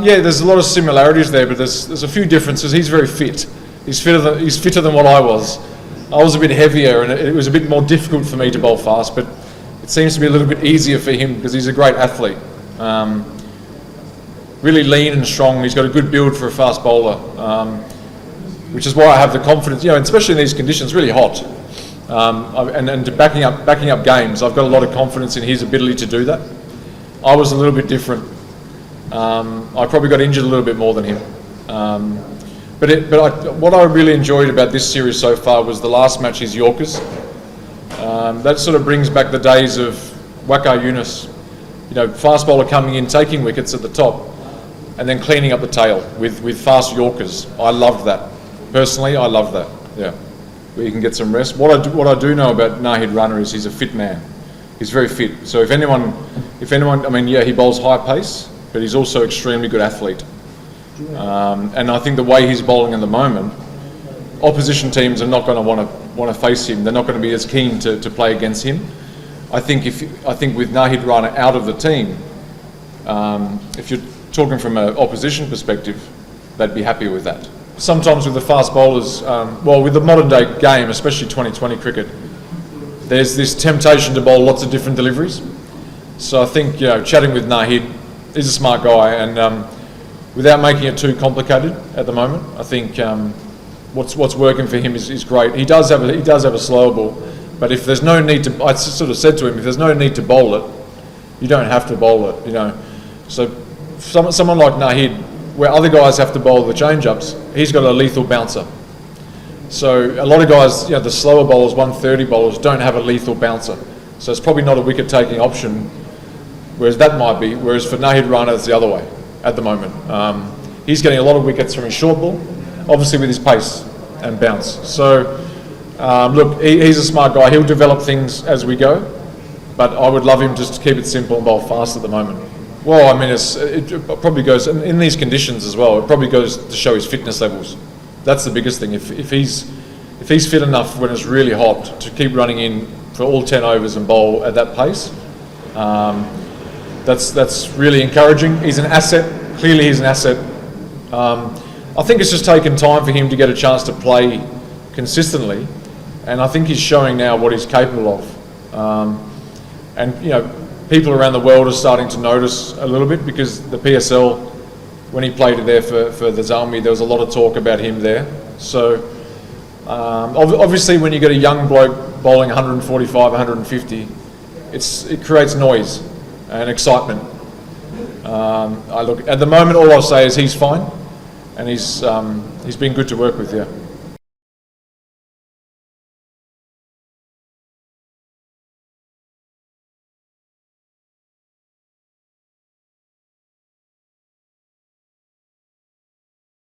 Yeah, there's a lot of similarities there, but there's a few differences. He's very fit. He's fitter than what I was. I was a bit heavier, and it was a bit more difficult for me to bowl fast, but it seems to be a little bit easier for him because he's a great athlete. Really lean and strong. He's got a good build for a fast bowler, which is why I have the confidence, especially in these conditions, really hot. And backing up games, I've got a lot of confidence in his ability to do that. I was a little bit different. I probably got injured a little bit more than him. What I really enjoyed about this series so far was the last match, his Yorkers. That sort of brings back the days of Waqar, Younis. Fast bowler coming in, taking wickets at the top, and then cleaning up the tail with fast Yorkers. I loved that. Personally, I love that. Yeah, where you can get some rest. What I do know about Rana is he's a fit man. He's very fit. So if anyone, I mean, yeah, he bowls high pace, but he's also extremely good athlete. And I think the way he's bowling at the moment, opposition teams are not going to want to face him. They're not going to be as keen to play against him. I think with Rana out of the team, if you're talking from an opposition perspective, they'd be happy with that. Sometimes with the fast bowlers, with the modern day game, especially 2020 cricket, there's this temptation to bowl lots of different deliveries. So I think chatting with Nahid, he's a smart guy, and without making it too complicated at the moment, I think what's working for him is great. He does have a slower ball, but if there's no need to, I sort of said to him, if there's no need to bowl it, you don't have to bowl it. So someone like Nahid, where other guys have to bowl the change-ups, he's got a lethal bouncer. So a lot of guys, the slower bowlers, 130 bowlers, don't have a lethal bouncer. So it's probably not a wicket-taking option, whereas that might be. Whereas for Nahid Rana, it's the other way at the moment. He's getting a lot of wickets from his short ball, obviously with his pace and bounce. So look, he's a smart guy. He'll develop things as we go, but I would love him just to keep it simple and bowl fast at the moment. Well, I mean, it probably goes, in these conditions as well, it probably goes to show his fitness levels. That's the biggest thing. If he's fit enough when it's really hot to keep running in for all 10 overs and bowl at that pace, that's really encouraging. He's an asset. Clearly he's an asset. I think it's just taken time for him to get a chance to play consistently, and I think he's showing now what he's capable of. People around the world are starting to notice a little bit, because the PSL, when he played there for the Zalmi, there was a lot of talk about him there. So obviously when you get a young bloke bowling 145, 150, it creates noise and excitement. At the moment, all I'll say is he's fine, and he's been good to work with, yeah.